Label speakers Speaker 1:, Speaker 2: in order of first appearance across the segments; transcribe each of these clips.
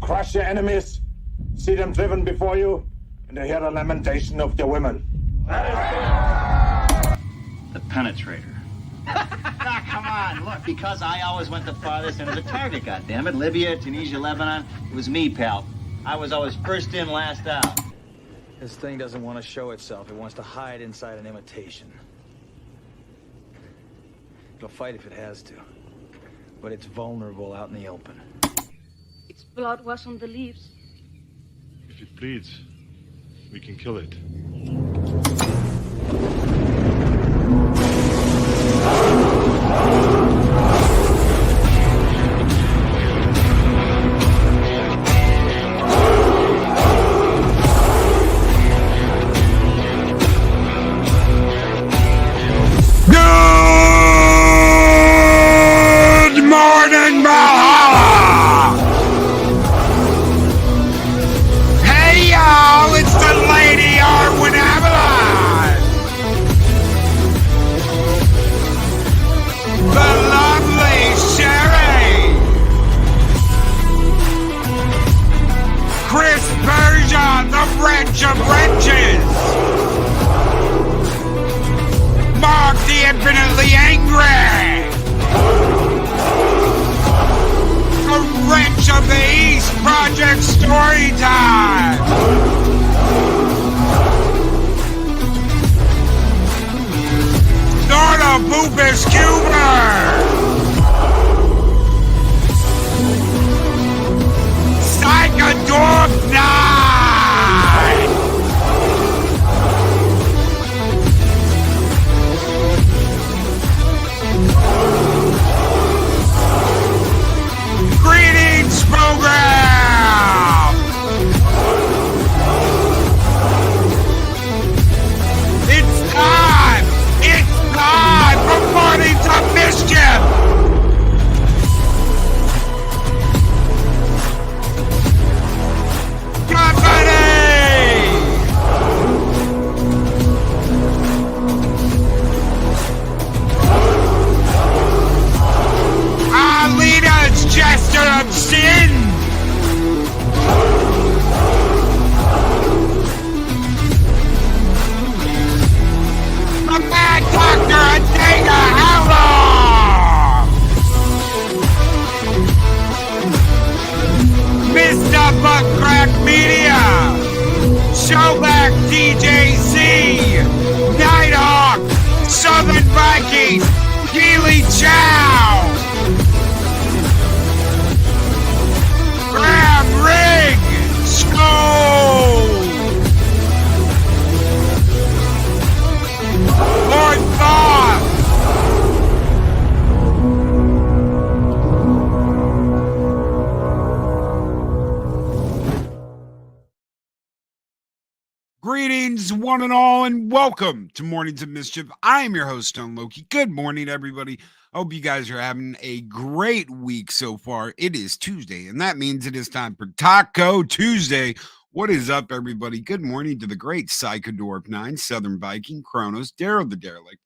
Speaker 1: crush your enemies, see them driven before you, and to hear the lamentation of their women.
Speaker 2: The penetrator.
Speaker 3: Ah, come on, look, because I always went the farthest into the target, goddammit. Libya, Tunisia, Lebanon, it was me, pal. I was always first in, last out.
Speaker 4: This thing doesn't want to show itself. It wants to hide inside an imitation. It'll fight if it has to, but it's vulnerable out in the open.
Speaker 5: Its blood was on the leaves.
Speaker 6: If it bleeds, we can kill it.
Speaker 7: Good morning, Valhalla! Hey, y'all, it's the Lady Arwen Avalon! The lovely Sherry! Chris Bergeon, the wrench of wrenches! Mark the infinitely angry! The wrench of the East Project Storytime! Norda Boopus Cuber! Psychodorp 9! Greetings, program! It's time! It's time for Mornings of Mischief! Company! Alina's Jester of Sin! The Mad Doctor Adega Outlaw! Mr. Buckcrack Media! Showback DJC! Nighthawk! Southern Viking! Keely Chow! Graham Rig! Skull! Lord Thoth! Greetings, one and all, and welcome to Mornings of Mischief. I am your host, Stone Loki. Good morning, everybody. I hope you guys are having a great week so far. It is Tuesday, and that means it is time for Taco Tuesday. What is up, everybody? Good morning to the great Psychodorp 9, Southern Viking, Kronos, Daryl the Derelict,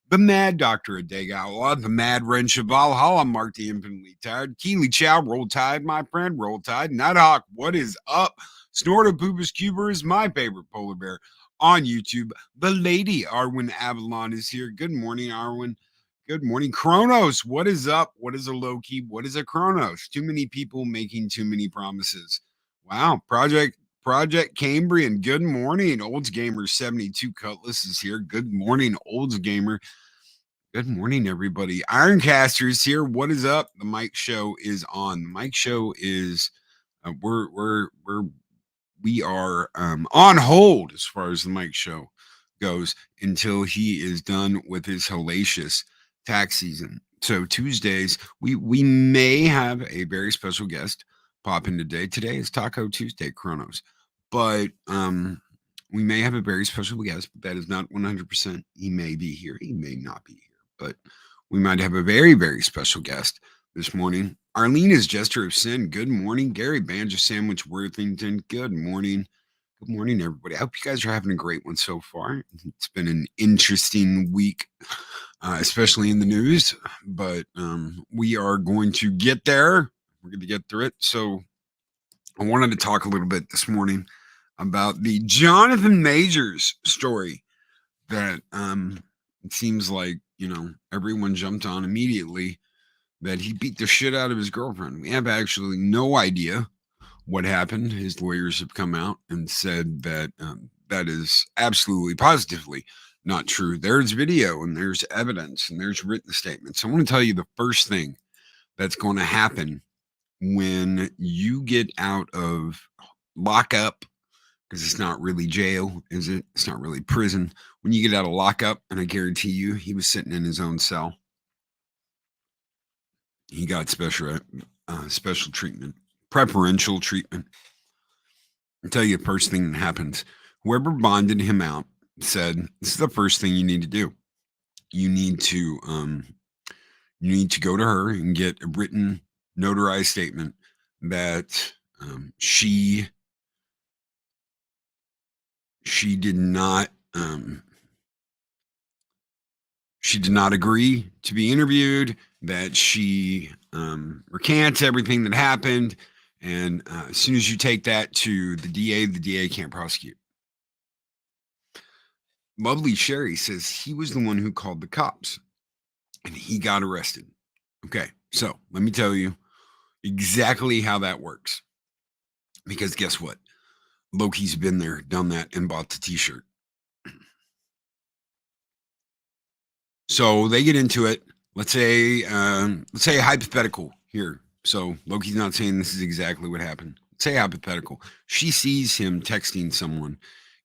Speaker 7: the Mad Doctor Adega Outlaw, the Mad Wrench of Valhalla, Mark the Infinitely Tired, Keely Chow, Roll Tide, my friend, Roll Tide, Nighthawk, what is up? Snorta Poopus Cuber is my favorite polar bear on YouTube. The Lady Arwen Avalon is here. Good morning, Arwen. Good morning, Kronos. What is up? What is a Loki? What is a Kronos? Too many people making too many promises. Wow. Project Cambrian. Good morning. Olds Gamer 72 Cutlass is here. Good morning, Olds Gamer. Good morning, everybody. Ironcaster is here. What is up? The Mike Show is on. The Mike Show is we are on hold as far as the Mike Show goes until he is done with his hellacious tax season. So Tuesdays, we may have a very special guest pop in today. Today is Taco Tuesday, Kronos. But we may have a very special guest, but that is not 100%. He may be here. He may not be here. But we might have a very, very special guest this morning. Arlena's Jester of Sin. Good morning. Gary Banjo Sandwich Worthington. Good morning. Good morning, everybody. I hope you guys are having a great one so far. It's been an interesting week, especially in the news, but we are going to get there. We're going to get through it. So I wanted to talk a little bit this morning about the Jonathan Majors story that it seems like, everyone jumped on immediately, that he beat the shit out of his girlfriend. We have actually no idea what happened. His lawyers have come out and said that that is absolutely positively not true. There's video and there's evidence and there's written statements. I want to tell you the first thing that's going to happen when you get out of lockup, because it's not really jail, is it? It's not really prison. When you get out of lockup, and I guarantee you, he was sitting in his own cell. He got special treatment, preferential treatment. I'll tell you the first thing that happens. Whoever bonded him out said, this is the first thing you need to do. You need to go to her and get a written, notarized statement that she did not agree to be interviewed, that she recants everything that happened, and as soon as you take that to the DA can't prosecute. Lovely Sherry says he was the one who called the cops and he got arrested. Okay, so let me tell you exactly how that works, because guess what? Loki's been there, done that, and bought the t-shirt. So they get into it. Let's say a hypothetical here. So Loki's not saying this is exactly what happened. Let's say hypothetical. She sees him texting someone,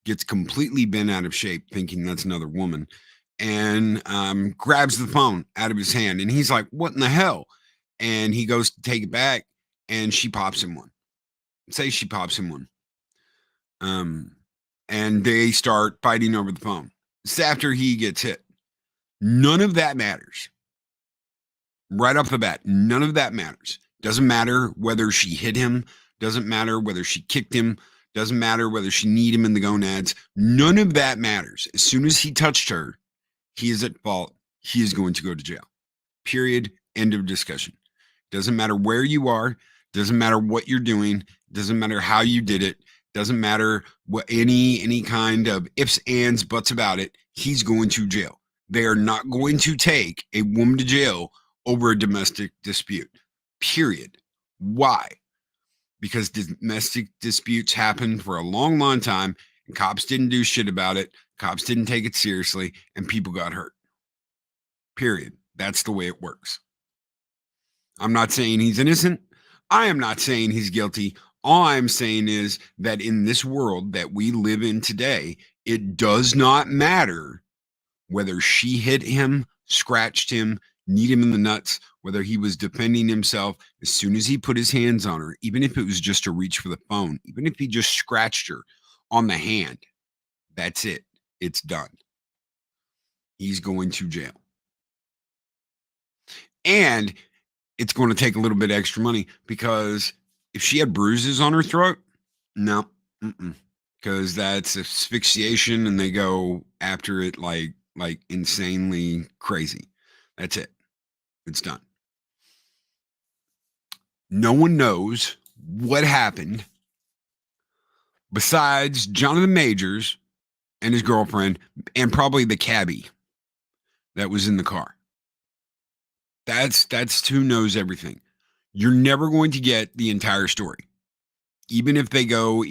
Speaker 7: gets completely bent out of shape, thinking that's another woman, and grabs the phone out of his hand. And he's like, what in the hell? And he goes to take it back, and she pops him one. Say she pops him one. And they start fighting over the phone. It's after he gets hit. None of that matters. Right off the bat, none of that matters. Doesn't matter whether she hit him. Doesn't matter whether she kicked him. Doesn't matter whether she kneed him in the gonads. None of that matters. As soon as he touched her, he is at fault. He is going to go to jail. Period. End of discussion. Doesn't matter where you are. Doesn't matter what you're doing. Doesn't matter how you did it. Doesn't matter what any kind of ifs, ands, buts about it. He's going to jail. They are not going to take a woman to jail over a domestic dispute. Period. Why? Because domestic disputes happened for a long, long time, and cops didn't do shit about it. Cops didn't take it seriously, and people got hurt. Period. That's the way it works. I'm not saying he's innocent. I am not saying he's guilty. All I'm saying is that in this world that we live in today, it does not matter whether she hit him, scratched him, kneed him in the nuts, whether he was defending himself. As soon as he put his hands on her, even if it was just to reach for the phone, even if he just scratched her on the hand, that's it. It's done. He's going to jail. And it's going to take a little bit extra money, because if she had bruises on her throat, no, because that's asphyxiation, and they go after it like insanely crazy. That's it. It's done. No one knows what happened besides Jonathan Majors and his girlfriend, and probably the cabbie that was in the car. That's who knows everything. You're never going to get the entire story. Even if they go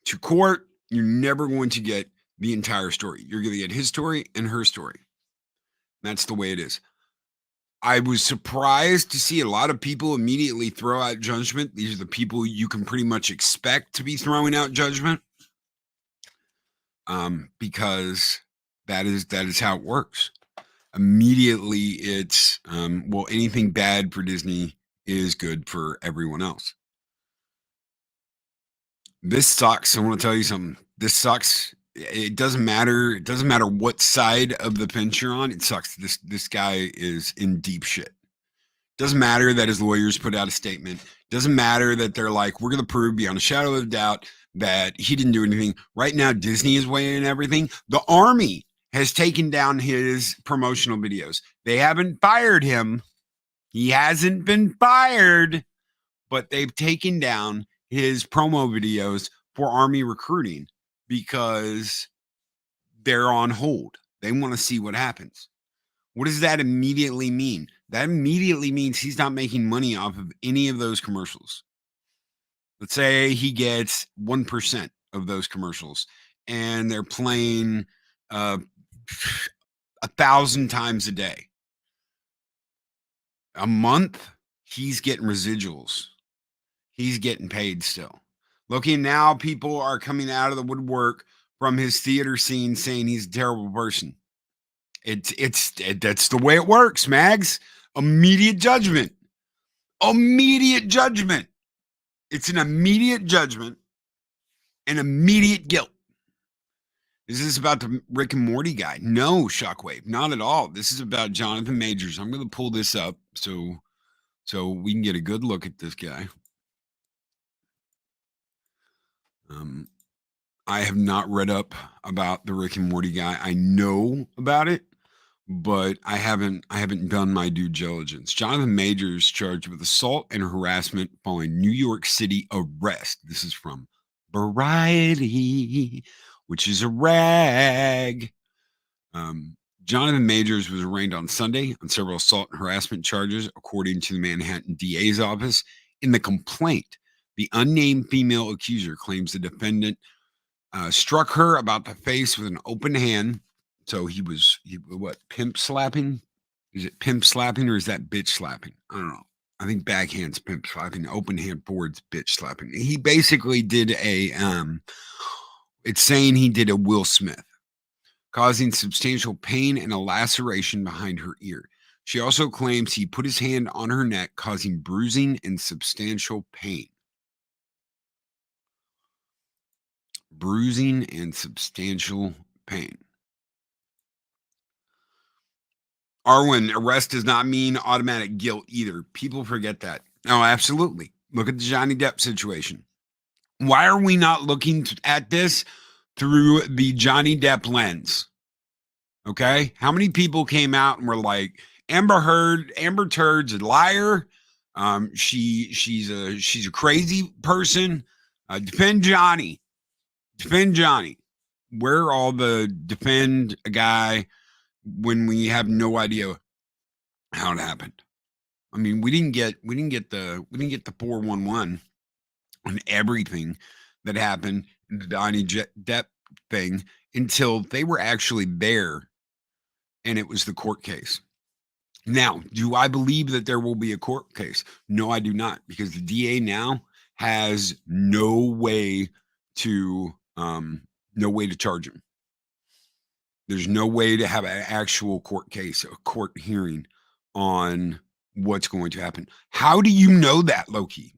Speaker 7: to court, you're never going to get the entire story. You're going to get his story and her story. That's the way it is. I was surprised to see a lot of people immediately throw out judgment. These are the people you can pretty much expect to be throwing out judgment, because that is how it works. Immediately, it's anything bad for Disney is good for everyone else. This sucks. I want to tell you something. This sucks. It doesn't matter. It doesn't matter what side of the fence you're on. It sucks. This guy is in deep shit. Doesn't matter that his lawyers put out a statement. Doesn't matter that they're like, we're going to prove beyond a shadow of a doubt that he didn't do anything. Right now, Disney is weighing in everything. The Army has taken down his promotional videos. They haven't fired him. He hasn't been fired, but they've taken down his promo videos for Army recruiting because they're on hold. They want to see what happens. What does that immediately mean? That immediately means he's not making money off of any of those commercials. Let's say he gets 1% of those commercials and they're playing 1,000 times a day. A month, he's getting residuals. He's getting paid still. Looking now, people are coming out of the woodwork from his theater scene saying he's a terrible person. That's the way it works, Mags. Immediate judgment. Immediate judgment. It's an immediate judgment and immediate guilt. Is this about the Rick and Morty guy? No, Shockwave, not at all. This is about Jonathan Majors. I'm going to pull this up so we can get a good look at this guy. I have not read up about the Rick and Morty guy. I know about it, but I haven't done my due diligence. Jonathan Majors charged with assault and harassment following New York City arrest. This is from Variety, which is a rag. Jonathan Majors was arraigned on Sunday on several assault and harassment charges, according to the Manhattan DA's office. In the complaint, the unnamed female accuser claims the defendant struck her about the face with an open hand. So he pimp slapping? Is it pimp slapping or is that bitch slapping? I don't know. I think backhand's pimp slapping. Open hand forward's bitch slapping. He basically did it's saying he did a Will Smith, causing substantial pain and a laceration behind her ear. She also claims he put his hand on her neck, causing bruising and substantial pain. Bruising and substantial pain. Arwen, arrest does not mean automatic guilt either. People forget that. No, absolutely. Look at the Johnny Depp situation. Why are we not looking at this through the Johnny Depp lens? Okay? How many people came out and were like, Amber Turd's a liar. She's a crazy person. Defend Johnny. Defend Johnny. Where are all the defend a guy when we have no idea how it happened? I mean, we didn't get the 411 on everything that happened in the Johnny Depp thing until they were actually there and it was the court case. Now, do I believe that there will be a court case? No, I do not, because the DA now has no way to charge him. There's no way to have an actual court case, a court hearing on what's going to happen. How do you know that, Loki?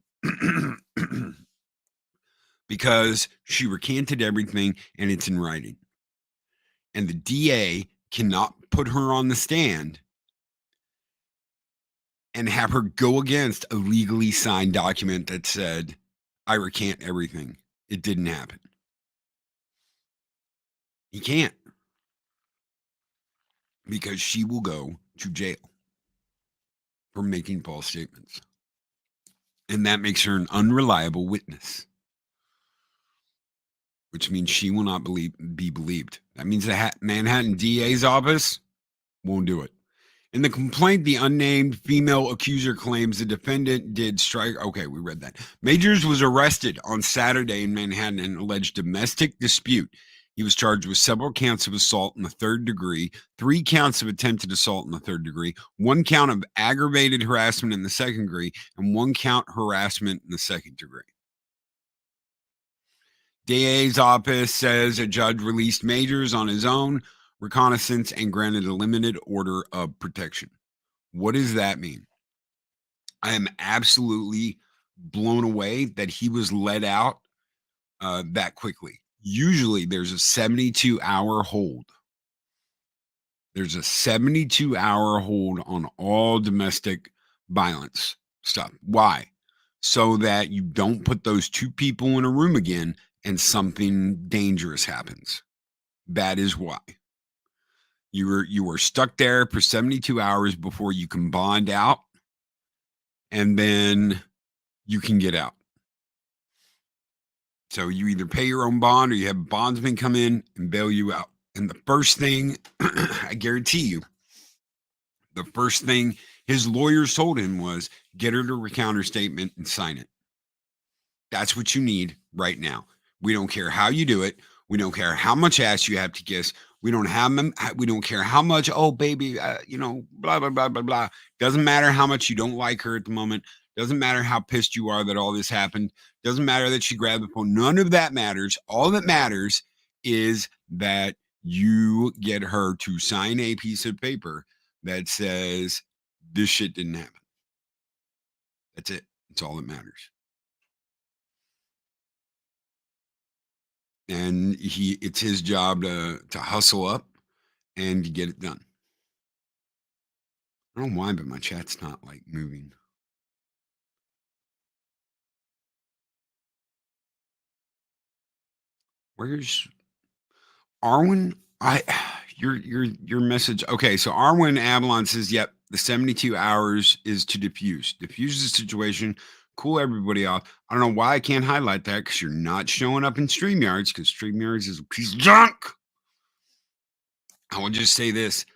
Speaker 7: Because she recanted everything and it's in writing. And the DA cannot put her on the stand and have her go against a legally signed document that said, I recant everything. It didn't happen. He can't. Because she will go to jail for making false statements. And that makes her an unreliable witness, which means she will not be believed. That means the Manhattan DA's office won't do it. In the complaint, the unnamed female accuser claims the defendant did strike. Okay, we read that. Majors was arrested on Saturday in Manhattan in an alleged domestic dispute. He was charged with several counts of assault in the third degree, 3 counts of attempted assault in the third degree, 1 count of aggravated harassment in the second degree, and 1 count harassment in the second degree. DA's office says a judge released Majors on his own reconnaissance and granted a limited order of protection. What does that mean? I am absolutely blown away that he was let out that quickly. Usually there's a 72-hour hold. There's a 72-hour hold on all domestic violence stuff. Why? So that you don't put those 2 people in a room again and something dangerous happens. That is why. You were stuck there for 72 hours before you can bond out, and then you can get out. So you either pay your own bond or you have a bondsman come in and bail you out. And the first thing, I guarantee you, the first thing his lawyers told him was get her to recount her statement and sign it. That's what you need right now. We don't care how you do it. We don't care how much ass you have to kiss. We don't care how much, oh, baby, blah, blah, blah, blah, blah. Doesn't matter how much you don't like her at the moment. Doesn't matter how pissed you are that all this happened. Doesn't matter that she grabbed the phone. None of that matters. All that matters is that you get her to sign a piece of paper that says this shit didn't happen. That's it. That's all that matters. And it's his job to hustle up and to get it done. I don't know why, but my chat's not like moving. Where's Arwen? Your message. Okay, so Arwen Avalon says, yep, the 72 hours is to diffuse the situation, cool everybody off. I don't know why I can't highlight that because you're not showing up in StreamYards because StreamYards is a piece of junk. I will just say this,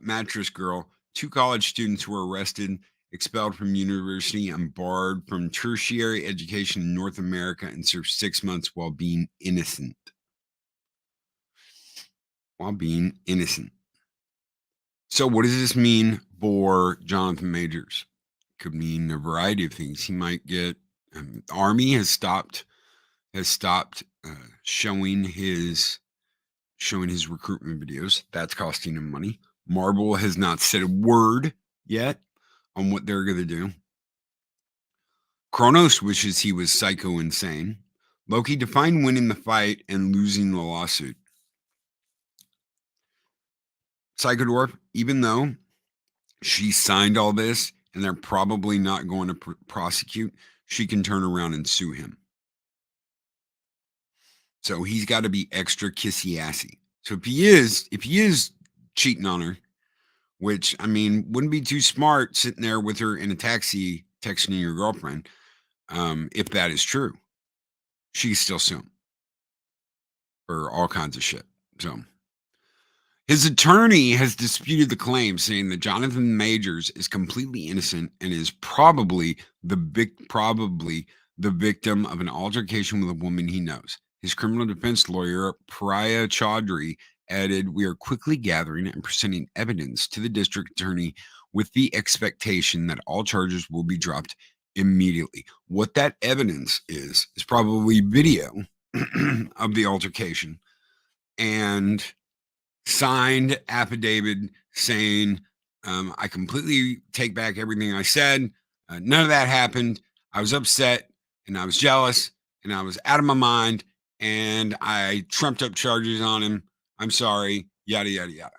Speaker 7: Mattress Girl, 2 college students were arrested, expelled from university, and barred from tertiary education in North America and served 6 months while being innocent. So what does this mean for Jonathan Majors? Could mean a variety of things. He might get, Army has stopped showing his recruitment videos. That's costing him money. Marvel has not said a word yet on what they're going to do. Kronos wishes he was psycho insane. Loki defined winning the fight and losing the lawsuit. Psychodorf, even though she signed all this and they're probably not going to prosecute, she can turn around and sue him. So he's got to be extra kissy assy. So if he is cheating on her, which, I mean, wouldn't be too smart sitting there with her in a taxi texting your girlfriend, if that is true, she can still sue him for all kinds of shit. So his attorney has disputed the claim, saying that Jonathan Majors is completely innocent and is probably the victim of an altercation with a woman he knows. His criminal defense lawyer, Priya Chaudhry, added, "We are quickly gathering and presenting evidence to the district attorney with the expectation that all charges will be dropped immediately." What that evidence is probably video of the altercation and signed affidavit saying, I completely take back everything I said. None of that happened. I was upset and I was jealous and I was out of my mind and I trumped up charges on him. I'm sorry, yada, yada, yada.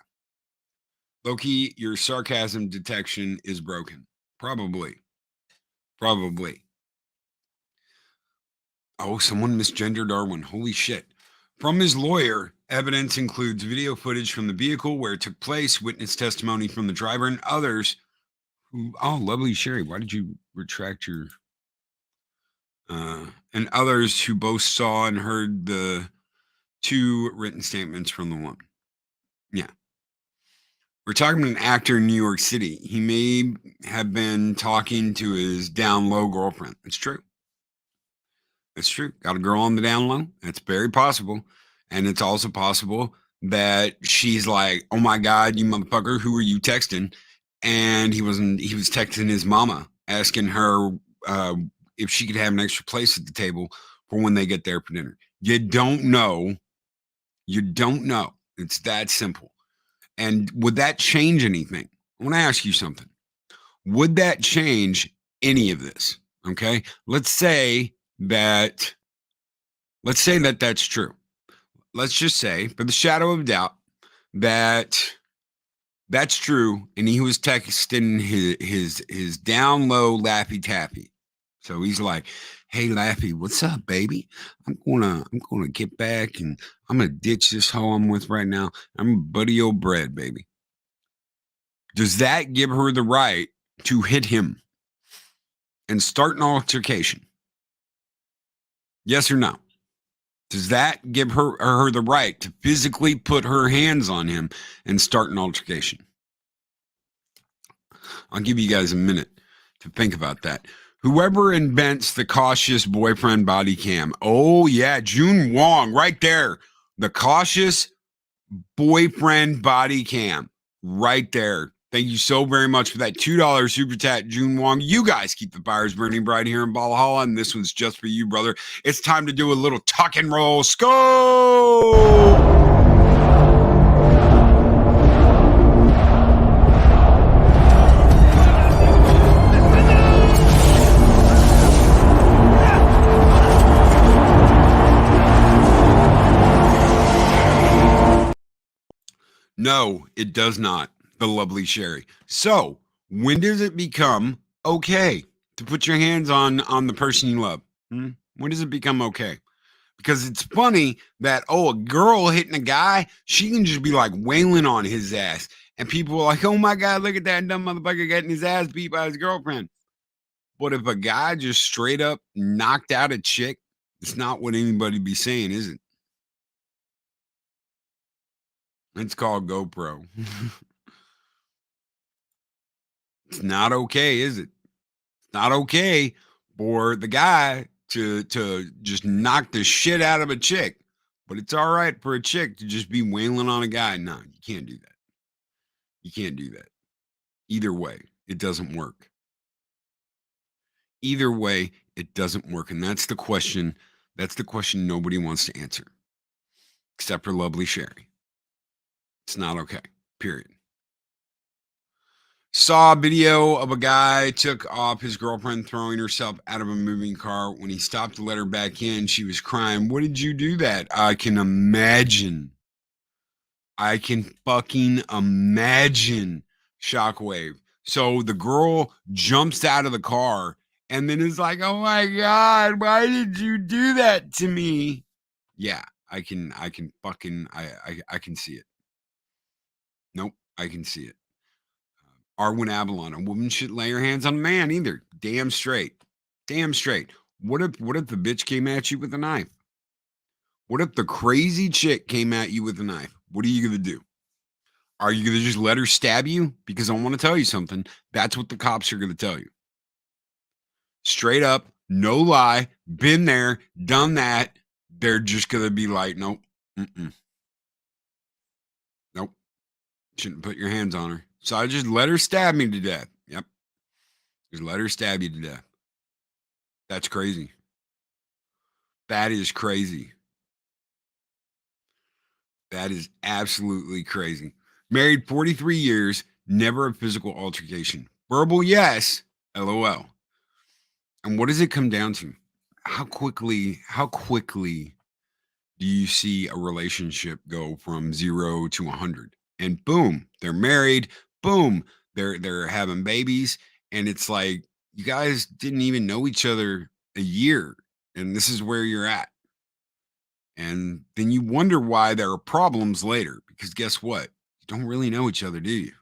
Speaker 7: Loki, your sarcasm detection is broken. Probably. Oh, someone misgendered Arwen. Holy shit. From his lawyer, evidence includes video footage from the vehicle where it took place, witness testimony from the driver, and others who, oh, lovely Sherry, why did you retract your, and others who both saw and heard the 2 written statements from the woman. Yeah. We're talking about an actor in New York City. He may have been talking to his down low girlfriend. It's true. It's true. Got a girl on the down low. It's very possible. And it's also possible that she's like, oh my God, you motherfucker, who are you texting? And he was texting his mama, asking her if she could have an extra place at the table for when they get there for dinner. You don't know. It's that simple. And would that change anything? I want to ask you something. Would that change any of this? Okay. Let's say that that's true. Let's just say, for the shadow of doubt, that that's true, and he was texting his down low Laffy Taffy. So he's like, "Hey Laffy, what's up, baby? I'm gonna get back, and I'm gonna ditch this hoe I'm with right now. I'm buddy old bread, baby." Does that give her the right to hit him and start an altercation? Yes or no? Does that give her the right to physically put her hands on him and start an altercation? I'll give you guys a minute to think about that. Whoever invents the cautious boyfriend body cam. Oh, yeah, June Wong, right there. The cautious boyfriend body cam, right there. Thank you so very much for that $2 super chat, June Wong. You guys keep the fires burning bright here in Valhalla, and this one's just for you, brother. It's time to do a little tuck and roll scope. No, it does not, the lovely Sherry. So, when does it become okay to put your hands on the person you love? When does it become okay? Because it's funny that, a girl hitting a guy, she can just be like wailing on his ass. And people are like, oh my God, look at that dumb motherfucker getting his ass beat by his girlfriend. But if a guy just straight up knocked out a chick, it's not what anybody be saying, is it? It's called GoPro. It's not okay, is it? It's not okay for the guy to just knock the shit out of a chick. But it's all right for a chick to just be wailing on a guy. No, you can't do that. You can't do that. Either way, it doesn't work. Either way, it doesn't work. And that's the question. That's the question nobody wants to answer. Except for lovely Sherry. It's not okay. Period. Saw a video of a guy took off his girlfriend throwing herself out of a moving car. When he stopped to let her back in, she was crying. What did you do that? I can imagine. I can fucking imagine. Shockwave. So the girl jumps out of the car and then is like, oh my God, why did you do that to me? Yeah, I can fucking, I can see it. Nope, I can see it. Arwen Avalon, a woman shouldn't lay her hands on a man either. Damn straight. Damn straight. What if the bitch came at you with a knife? What if the crazy chick came at you with a knife? What are you going to do? Are you going to just let her stab you? Because I want to tell you something. That's what the cops are going to tell you. Straight up, no lie, been there, done that. They're just going to be like, nope. Nope. Shouldn't put your hands on her. So I just let her stab me to death. Yep. Just let her stab you to death. That's crazy. That is crazy. That is absolutely crazy. Married 43 years, never a physical altercation. Verbal, yes. LOL. And what does it come down to? How quickly do you see a relationship go from 0 to 100? And boom, they're married. Boom, they're having babies. And it's like, you guys didn't even know each other a year. And this is where you're at. And then you wonder why there are problems later. Because guess what? You don't really know each other, do you?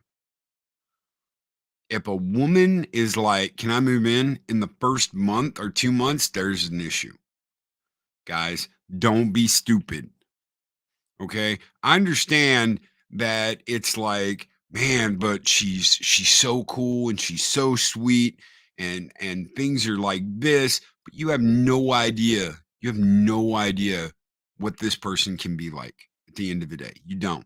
Speaker 7: If a woman is like, can I move in the first month or 2 months, there's an issue. Guys, don't be stupid. Okay? I understand that it's like, man, but she's so cool and she's so sweet and things are like this, but you have no idea. You have no idea what this person can be like at the end of the day. You don't.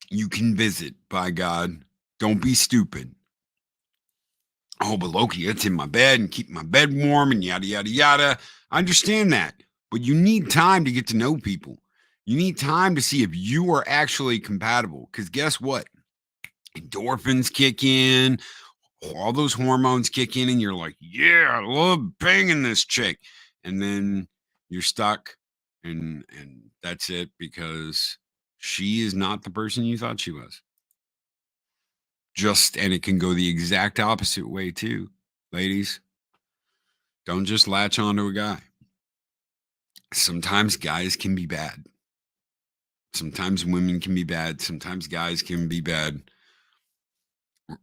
Speaker 7: You can visit, by God. Don't be stupid. Oh, but Loki, it's in my bed and keep my bed warm and yada, yada, yada. I understand that. But you need time to get to know people. You need time to see if you are actually compatible. Because guess what? Endorphins kick in, all those hormones kick in, and you're like, yeah, I love banging this chick. And then you're stuck, and that's it, because she is not the person you thought she was. And it can go the exact opposite way too, ladies. Don't just latch onto a guy. Sometimes guys can be bad. Sometimes women can be bad. Sometimes guys can be bad.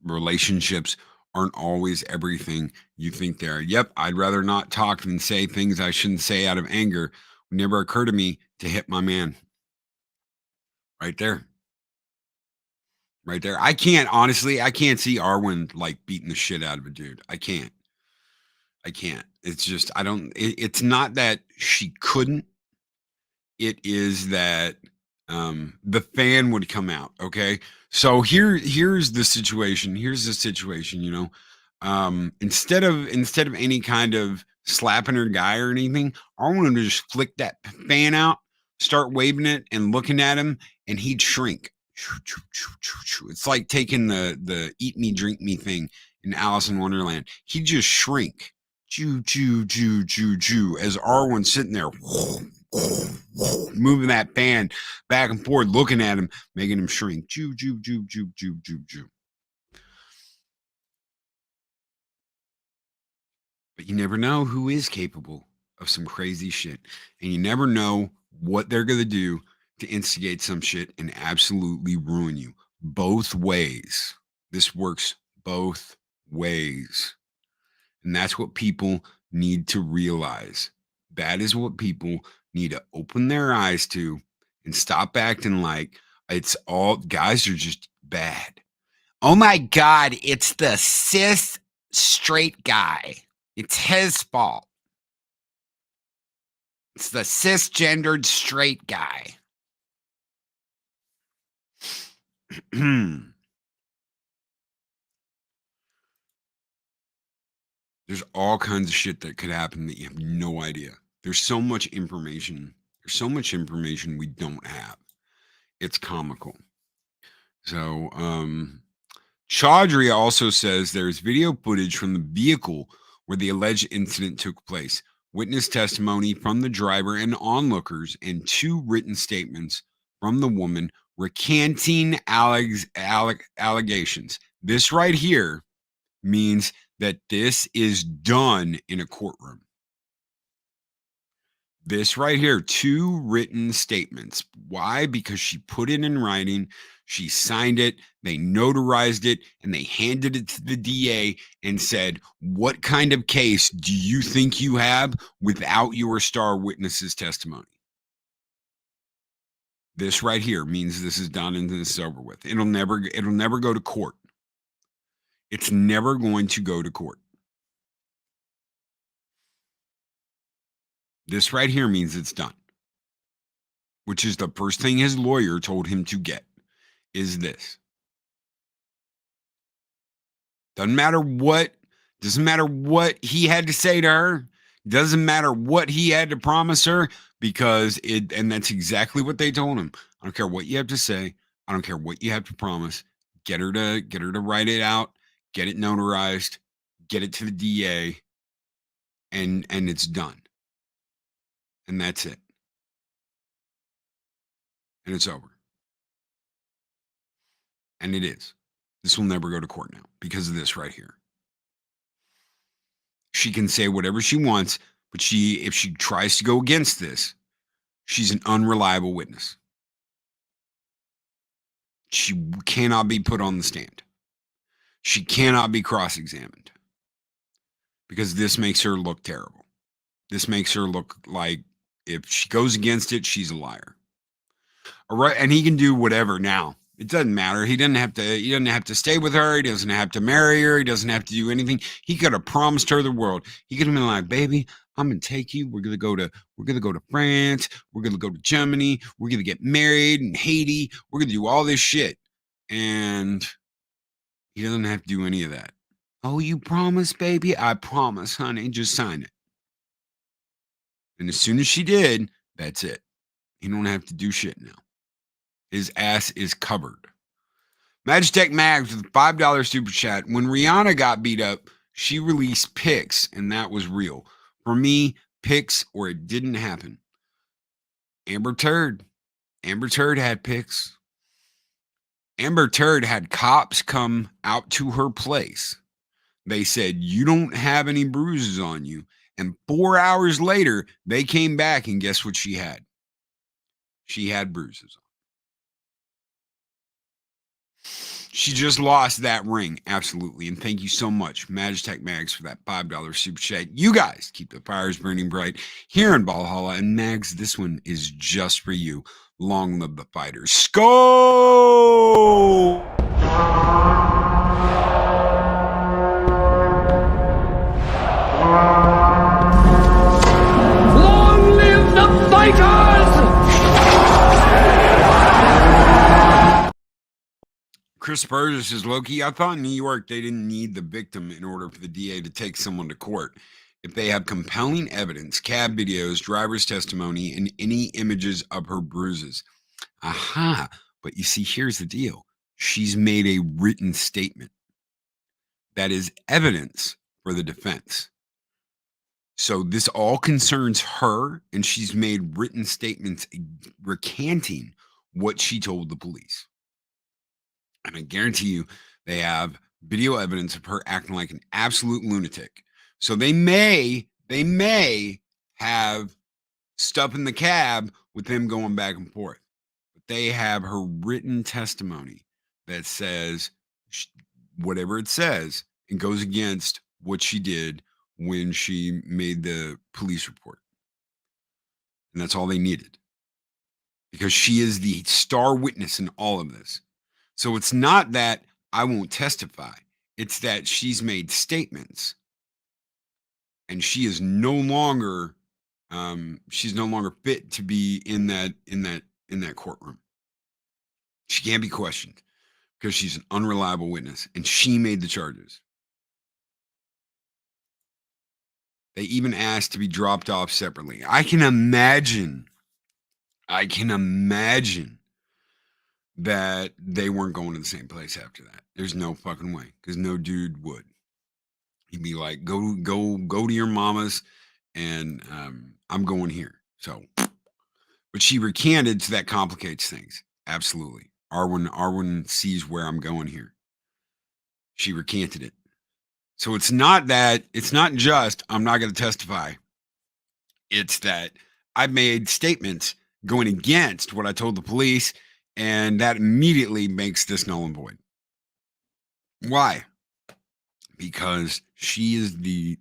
Speaker 7: Relationships aren't always everything you think they are. Yep, I'd rather not talk than say things I shouldn't say out of anger. It would never occur to me to hit my man. Right there. Right there. I can't, honestly, I can't see Arwen like beating the shit out of a dude. I can't. It's just, it's not that she couldn't. It is that the fan would come out. Okay. So here's the situation. Instead of any kind of slapping her guy or anything, I want him to just flick that fan out, start waving it and looking at him, and he'd shrink. It's like taking the eat me, drink me thing in Alice in Wonderland. He'd just shrink. Choo, choo, choo, choo, choo, as Arwen's sitting there moving that fan back and forth, looking at him, making him shrink. Choo, choo, choo, choo, choo, choo, choo. But you never know who is capable of some crazy shit. And you never know what they're going to do to instigate some shit and absolutely ruin you. Both ways. This works both ways. And that's what people need to realize. That is what people need to open their eyes to and stop acting like it's all guys are just bad. Oh my God, it's the cis straight guy. It's his fault. It's the cisgendered straight guy. There's all kinds of shit that could happen that you have no idea. There's so much information. There's so much information we don't have. It's comical. So, Chaudhry also says there's video footage from the vehicle where the alleged incident took place, witness testimony from the driver and onlookers, and 2 written statements from the woman recanting allegations. This right here means that this is done in a courtroom. This right here, 2 written statements. Why? Because she put it in writing, she signed it, they notarized it, and they handed it to the DA and said, what kind of case do you think you have without your star witness's testimony? This right here means this is done and this is over with. It'll never go to court. It's never going to go to court. This right here means it's done, which is the first thing his lawyer told him to get, is this. Doesn't matter what he had to say to her. Doesn't matter what he had to promise her, because and that's exactly what they told him. I don't care what you have to say. I don't care what you have to promise. Get her to write it out, get it notarized, get it to the DA, and it's done. And that's it. And it's over. And it is. This will never go to court now because of this right here. She can say whatever she wants, but if she tries to go against this, she's an unreliable witness. She cannot be put on the stand. She cannot be cross-examined because this makes her look terrible. This makes her look like if she goes against it, she's a liar. All right, and he can do whatever now. It doesn't matter. He doesn't have to stay with her. He doesn't have to marry her. He doesn't have to do anything. He could have promised her the world. He could have been like, baby, I'm gonna take you. We're gonna go to France. We're gonna go to Germany. We're gonna get married in Haiti. We're gonna do all this shit. And he doesn't have to do any of that. Oh, you promise, baby? I promise, honey. Just sign it. And as soon as she did, that's it. He don't have to do shit now. His ass is covered. Magitech Mags with a $5 super chat. When Rihanna got beat up, she released pics, and that was real. For me, pics or it didn't happen. Amber Turd had pics. Amber Turd had cops come out to her place. They said, you don't have any bruises on you. And 4 hours later, they came back, and guess what she had? She had bruises on. She just lost that ring. Absolutely. And thank you so much, Magitech Mags, for that $5 super chat. You guys keep the fires burning bright here in Valhalla. And Mags, this one is just for you. Long live the fighters. Skull!
Speaker 2: Long live the fighters!
Speaker 7: Chris Burgess says, Loki, I thought in New York they didn't need the victim in order for the DA to take someone to court. If they have compelling evidence, cab videos, driver's testimony, and any images of her bruises. Aha. But you see, here's the deal. She's made a written statement. That is evidence for the defense. So this all concerns her, and she's made written statements recanting what she told the police. And I guarantee you they have video evidence of her acting like an absolute lunatic. So they may have stuff in the cab with them going back and forth. But they have her written testimony that says whatever it says, and goes against what she did when she made the police report. And that's all they needed. Because she is the star witness in all of this. So it's not that I won't testify. It's that she's made statements. And she is no longer fit to be in that courtroom. She can't be questioned because she's an unreliable witness, and she made the charges. They even asked to be dropped off separately. I can imagine that they weren't going to the same place after that. There's no fucking way, because no dude would. He'd be like, go to your mama's, and I'm going here. So, but she recanted, so that complicates things. Absolutely. Arwen sees where I'm going here. She recanted it. So it's not just I'm not going to testify. It's that I made statements going against what I told the police, and that immediately makes this null and void. Why? Because she is the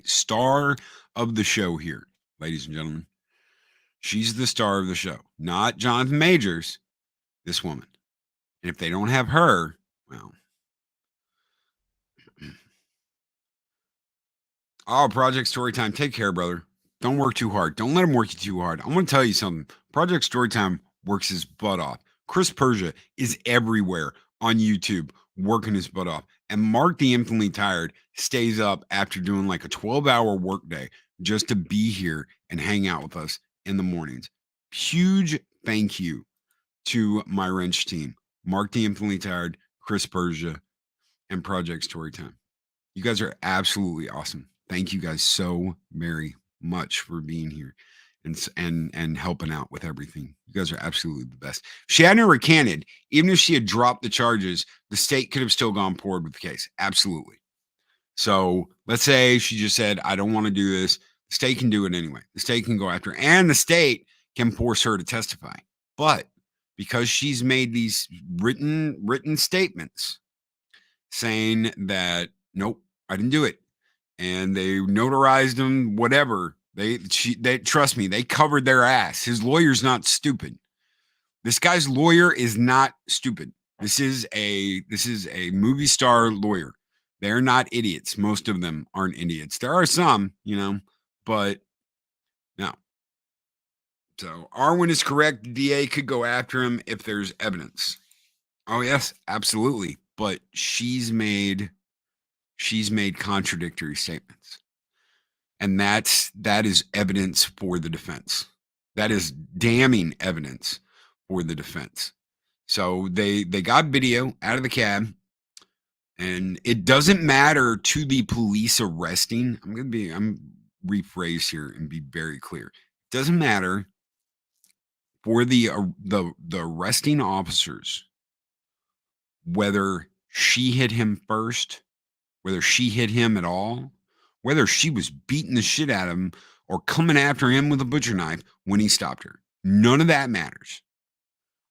Speaker 7: star of the show here, ladies and gentlemen. She's the star of the show, not Jonathan Majors, this woman. And if they don't have her, well. Oh, Project Storytime. Take care, brother. Don't work too hard. Don't let him work you too hard. I'm going to tell you something. Project Storytime works his butt off. Chris Persia is everywhere on YouTube working his butt off. And Mark the Infinitely Tired stays up after doing like a 12-hour workday just to be here and hang out with us in the mornings. Huge thank you to my wrench team. Mark the Infinitely Tired, Chris Persia, and Project Storytime. You guys are absolutely awesome. Thank you guys so very much for being here and helping out with everything. You guys are absolutely the best. If she hadn't recanted, even if she had dropped the charges, the state could have still gone forward with the case. Absolutely. So let's say she just said, I don't want to do this. The state can do it anyway. The state can go after her, and the state can force her to testify. But because she's made these written statements saying that, nope, I didn't do it, and they notarized them, whatever. They trust me, they covered their ass. His lawyer's not stupid. This guy's lawyer is not stupid. This is a movie star lawyer. They're not idiots. Most of them aren't idiots. There are some, but no. So Arwen is correct. The DA could go after him if there's evidence. Oh yes, absolutely. But she's made contradictory statements. And that is evidence for the defense. That is damning evidence for the defense. So they got video out of the cab, and it doesn't matter to the police arresting. I'm rephrase here and be very clear. It doesn't matter for the arresting officers whether she hit him first, whether she hit him at all, whether she was beating the shit out of him or coming after him with a butcher knife when he stopped her. None of that matters.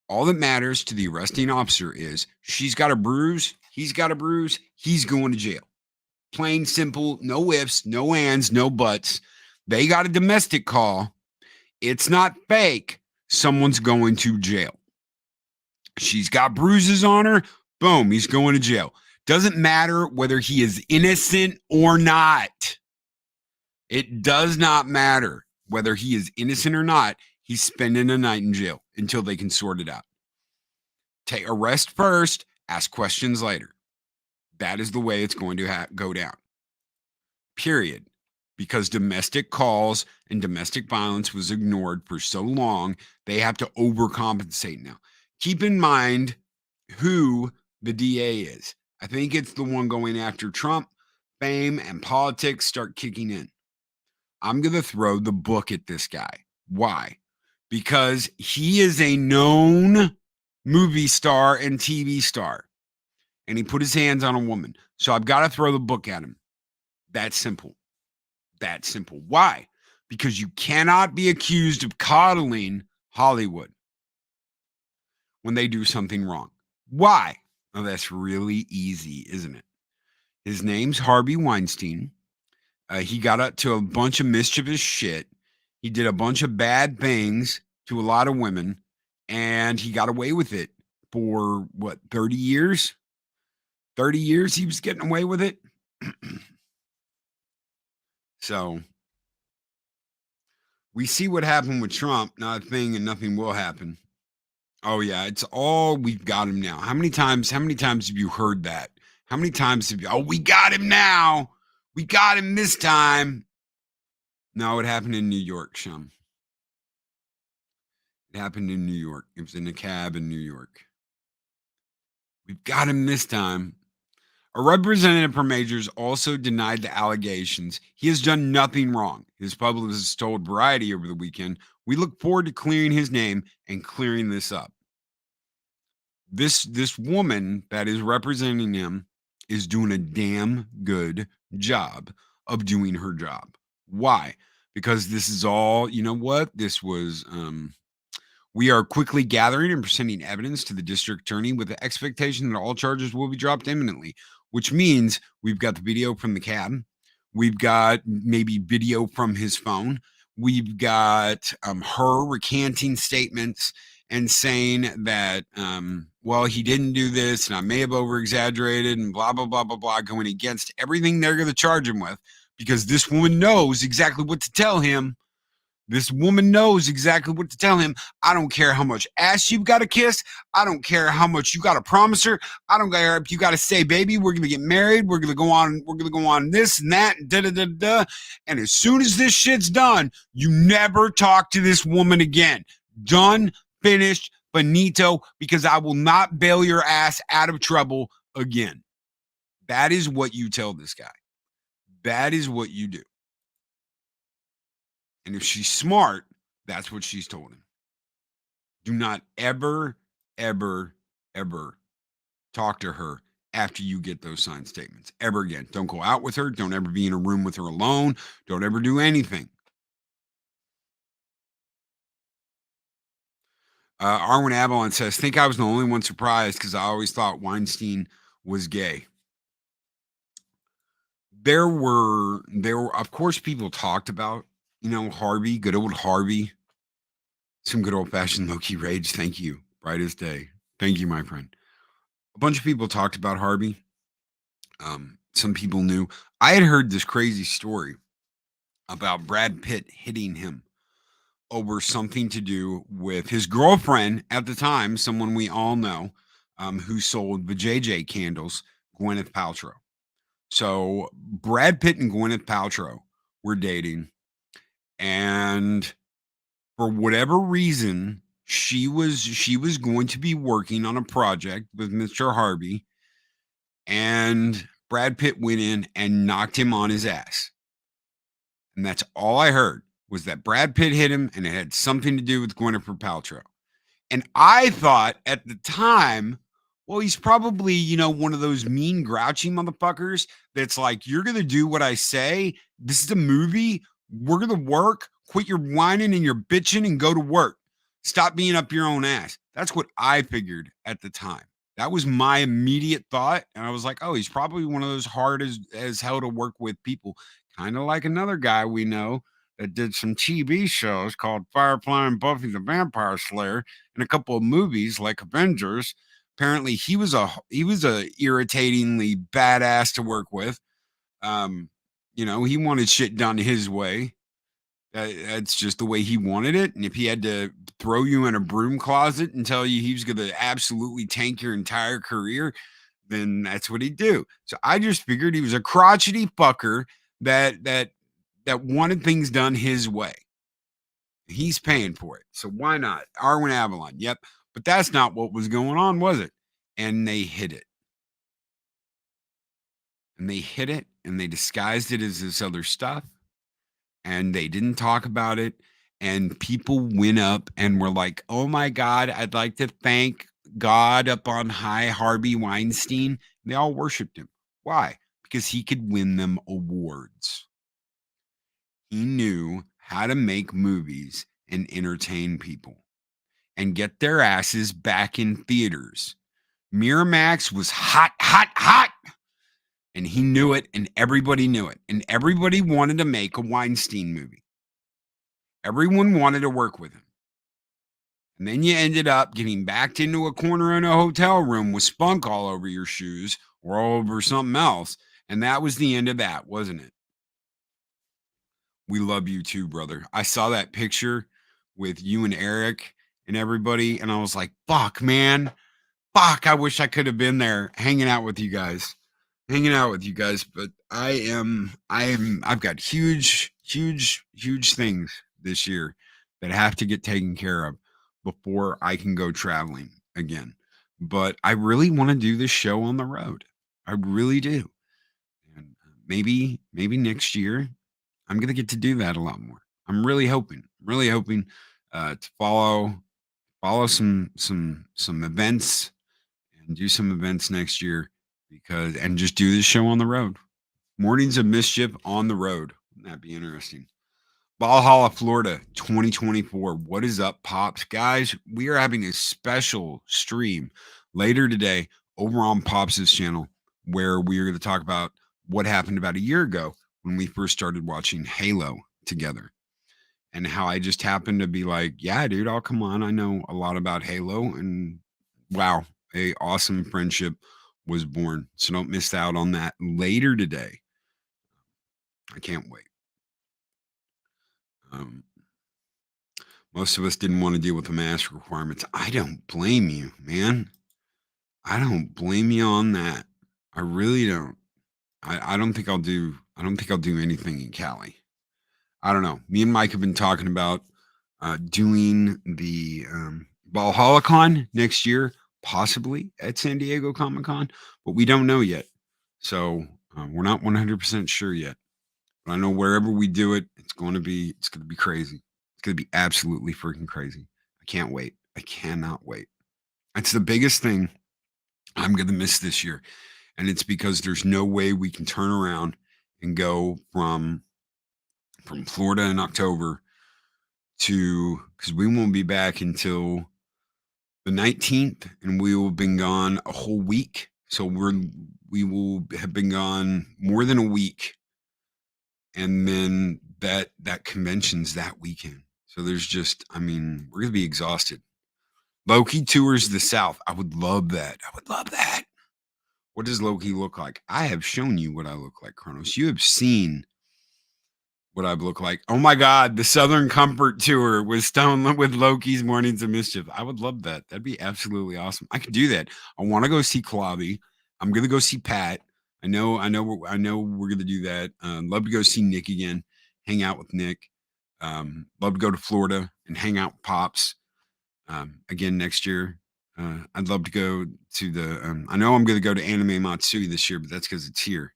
Speaker 7: All that matters to the arresting officer is she's got a bruise, he's got a bruise, he's going to jail. Plain simple, no ifs, no ands, no buts. They got a domestic call. It's not fake. Someone's going to jail. She's got bruises on her. Boom, he's going to jail. Doesn't matter whether he is innocent or not. It does not matter whether he is innocent or not. He's spending a night in jail until they can sort it out. Take arrest first, ask questions later. That is the way it's going to go down. Period. Because domestic calls and domestic violence was ignored for so long, they have to overcompensate now. Keep in mind who the DA is. I think it's the one going after Trump. Fame and politics start kicking in. I'm going to throw the book at this guy. Why? Because he is a known movie star and TV star. And he put his hands on a woman. So I've got to throw the book at him. That's simple. That simple. Why? Because you cannot be accused of coddling Hollywood when they do something wrong. Why? Oh, that's really easy, isn't it? His name's Harvey Weinstein. He got up to a bunch of mischievous shit. He did a bunch of bad things to a lot of women, and he got away with it for, 30 years? 30 years he was getting away with it? So we see what happened with Trump. Not a thing and nothing will happen. Oh yeah, it's all we've got him now. How many times have you heard that? How many times have you, we got him now. We got him this time. No, it happened in New York, Shum. It happened in New York. It was in a cab in New York. We've got him this time. A representative for Majors also denied the allegations. He has done nothing wrong. His publicist told Variety over the weekend, "We look forward to clearing his name and clearing this up." This woman that is representing him is doing a damn good job of doing her job. Why? Because this is all, you know what? This was we are quickly gathering and presenting evidence to the district attorney with the expectation that all charges will be dropped imminently, which means we've got the video from the cab. We've got maybe video from his phone. We've got her recanting statements and saying that, he didn't do this and I may have over-exaggerated and blah, blah, blah, blah, blah, going against everything they're going to charge him with because this woman knows exactly what to tell him. This woman knows exactly what to tell him. I don't care how much ass you've got to kiss. I don't care how much you got to promise her. I don't care if you got to say, baby, we're going to get married. We're going to go on this and that, and da-da-da-da. And as soon as this shit's done, you never talk to this woman again. Done, finished, finito, because I will not bail your ass out of trouble again. That is what you tell this guy. That is what you do. And if she's smart, that's what she's told him. Do not ever, ever, ever talk to her after you get those signed statements. Ever again. Don't go out with her. Don't ever be in a room with her alone. Don't ever do anything. Arwen Avalon says, think I was the only one surprised because I always thought Weinstein was gay. There were, of course, people talked about, Harvey, good old Harvey. Some good old-fashioned low-key rage. Thank you. Bright as day. Thank you, my friend. A bunch of people talked about Harvey. Some people knew. I had heard this crazy story about Brad Pitt hitting him over something to do with his girlfriend at the time, someone we all know, who sold the JJ candles, Gwyneth Paltrow. So Brad Pitt and Gwyneth Paltrow were dating. And for whatever reason, she was going to be working on a project with Mr. Harvey, and Brad Pitt went in and knocked him on his ass. And that's all I heard was that Brad Pitt hit him, and it had something to do with Gwyneth Paltrow. And I thought at the time, well, he's probably, one of those mean, grouchy motherfuckers that's like, you're going to do what I say. This is a movie. We're going to work. Quit your whining and your bitching and go to work. Stop being up your own ass. That's what I figured at the time. That was my immediate thought. And I was like, oh, he's probably one of those hard as hell to work with people. Kind of like another guy we know that did some TV shows called Firefly and Buffy the Vampire Slayer and a couple of movies like Avengers. Apparently he was a irritatingly badass to work with. He wanted shit done his way. That's just the way he wanted it. And if he had to throw you in a broom closet and tell you he was going to absolutely tank your entire career, then that's what he'd do. So I just figured he was a crotchety fucker that wanted things done his way. He's paying for it. So why not? Arwen Avalon. Yep. But that's not what was going on, was it? And they hid it. And they hid it and they disguised it as this other stuff. And they didn't talk about it. And people went up and were like, oh my God, I'd like to thank God up on high, Harvey Weinstein. And they all worshiped him. Why? Because he could win them awards. He knew how to make movies and entertain people and get their asses back in theaters. Miramax was hot, hot, hot. And he knew it, and everybody knew it. And everybody wanted to make a Weinstein movie. Everyone wanted to work with him. And then you ended up getting backed into a corner in a hotel room with spunk all over your shoes or all over something else. And that was the end of that, wasn't it? We love you too, brother. I saw that picture with you and Eric and everybody, and I was like, fuck, man. Fuck, I wish I could have been there hanging out with you guys. But I've got huge things this year that have to get taken care of before I can go traveling again. But I really want to do this show on the road. I really do. And maybe next year I'm going to get to do that a lot more. I'm really hoping to follow some events and do some events next year. And just do this show on the road. Mornings of Mischief on the road. Wouldn't that be interesting? Valhalla, Florida, 2024. What is up, Pops? Guys, we are having a special stream later today over on Pops' channel where we are going to talk about what happened about a year ago when we first started watching Halo together. And how I just happened to be like, yeah, dude, I'll come on. I know a lot about Halo. And wow, a awesome friendship was born. So don't miss out on that later today. I can't wait. Most of us didn't want to deal with the mask requirements. I don't blame you, man. I don't blame you on that. I really don't. I don't think I'll do anything in Cali. I don't know. Me and Mike have been talking about doing the Valhalla Con next year, possibly at San Diego Comic-Con, but we don't know yet. So we're not 100% sure yet. But I know wherever we do it, it's going to be crazy. It's going to be absolutely freaking crazy. I can't wait. I cannot wait. It's the biggest thing I'm going to miss this year. And it's because there's no way we can turn around and go from Florida in October because we won't be back until the 19th, and we will have been gone a whole week. So we will have been gone more than a week. And then that convention's that weekend. So there's we're going to be exhausted. Loki tours the South. I would love that. What does Loki look like? I have shown you what I look like, Kronos. You have seen what I look like. Oh my God, the Southern Comfort Tour with Loki's Mornings of Mischief. I would love that. That'd be absolutely awesome. I could do that. I want to go see Clavi. I'm gonna go see Pat. I know we're gonna do that. Love to go see Nick again, hang out with Nick. Love to go to Florida and hang out with Pops again next year. I'd love to go to the. I know I'm gonna go to Anime Matsui this year, but that's because it's here.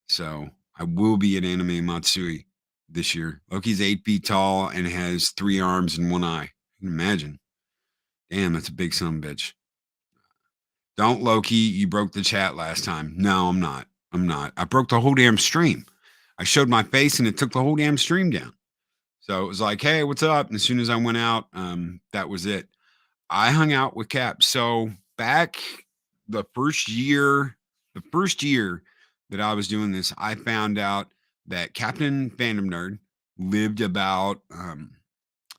Speaker 7: So I will be at Anime Matsui this year. Loki's 8 feet tall and has 3 arms and 1 eye. You can imagine. Damn, that's a big son of a bitch. Don't, Loki. You broke the chat last time. No, I'm not. I broke the whole damn stream. I showed my face and it took the whole damn stream down. So it was like, hey, what's up? And as soon as I went out, that was it. I hung out with Cap. So back the first year that I was doing this, I found out that Captain Fandom Nerd lived about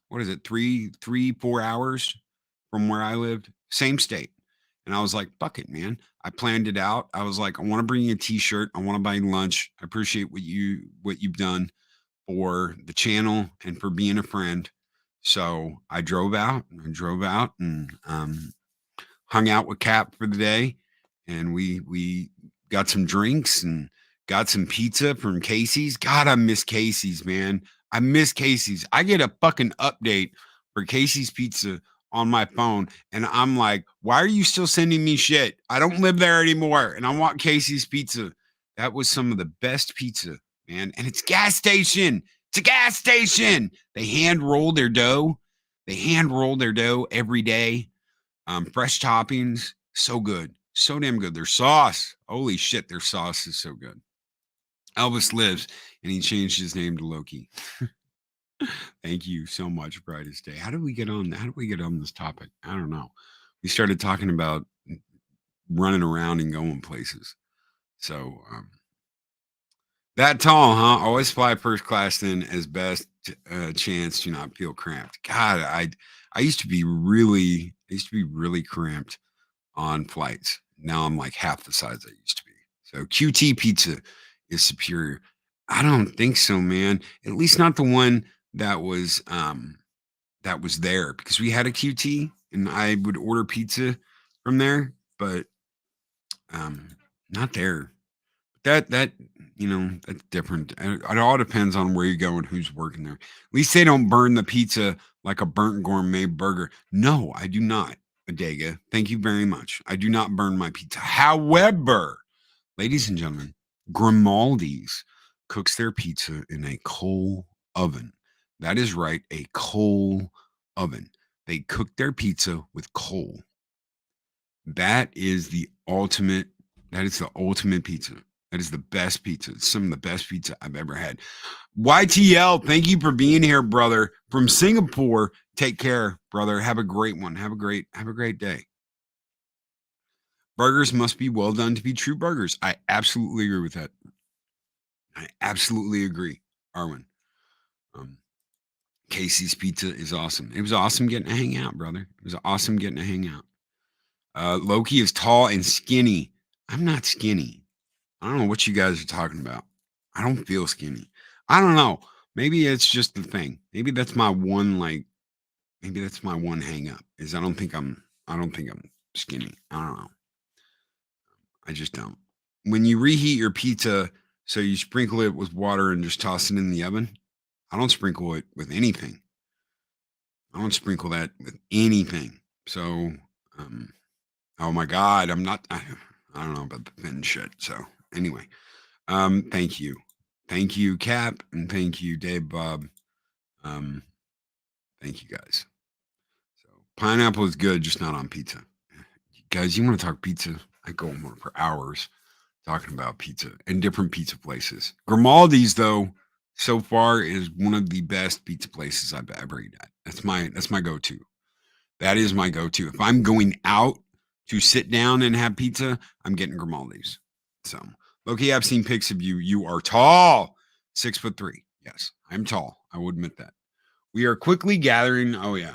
Speaker 7: what is it, 4 hours from where I lived, same state. And I was like, fuck it, man. I planned it out. I was like, I want to bring you a t-shirt. I want to buy you lunch. I appreciate what you've done for the channel and for being a friend. So I drove out and hung out with Cap for the day, and we got some drinks and got some pizza from Casey's. God, I miss Casey's, man. I miss Casey's. I get a fucking update for Casey's Pizza on my phone, and I'm like, why are you still sending me shit? I don't live there anymore, and I want Casey's Pizza. That was some of the best pizza, man. And it's gas station. It's a gas station. They hand roll their dough. They hand roll their dough every day. Fresh toppings, so good, so damn good. Their sauce, holy shit, their sauce is so good. Elvis lives, and he changed his name to Loki. Thank you so much, Brightest Day. How did we get on? How did we get on this topic? I don't know. We started talking about running around and going places. So that tall, huh? Always fly first class then as best chance to not feel cramped. God, I used to be really cramped on flights. Now I'm like half the size I used to be. So QT pizza is superior. I don't think so, man. At least not the one that was there, because we had a QT and I would order pizza from there, but not there. That that's different. It all depends on where you go and who's working there. At least they don't burn the pizza like a burnt gourmet burger. No, I do not. Adega, thank you very much. I do not burn my pizza. However, ladies and gentlemen, Grimaldi's cooks their pizza in a coal oven. That is right, a coal oven. They cook their pizza with coal. That is the ultimate. That is the ultimate pizza. That is the best pizza. It's some of the best pizza I've ever had. YTL, thank you for being here, brother. From Singapore, take care, brother. Have a great one. Have a great day. Burgers must be well done to be true burgers. I absolutely agree with that. I absolutely agree, Arwen. Casey's Pizza is awesome. It was awesome getting to hang out, brother. It was awesome getting to hang out. Loki is tall and skinny. I'm not skinny. I don't know what you guys are talking about. I don't feel skinny. I don't know. Maybe it's just the thing. Maybe that's my one hang up is I don't think I'm skinny. I don't know. I just don't. When you reheat your pizza, so you sprinkle it with water and just toss it in the oven. I don't sprinkle it with anything. I don't sprinkle that with anything. So, oh my God, I don't know about the thin shit. So anyway, thank you, Cap, and thank you, Dave, Bob. Thank you guys. So pineapple is good, just not on pizza. Guys, you want to talk pizza? I go on for hours talking about pizza and different pizza places. Grimaldi's, though, so far is one of the best pizza places I've ever eaten at. That's my go-to. That is my go-to. If I'm going out to sit down and have pizza, I'm getting Grimaldi's. So, Loki, I've seen pics of you. You are tall, 6'3". Yes, I'm tall. I will admit that. We are quickly gathering. Oh yeah,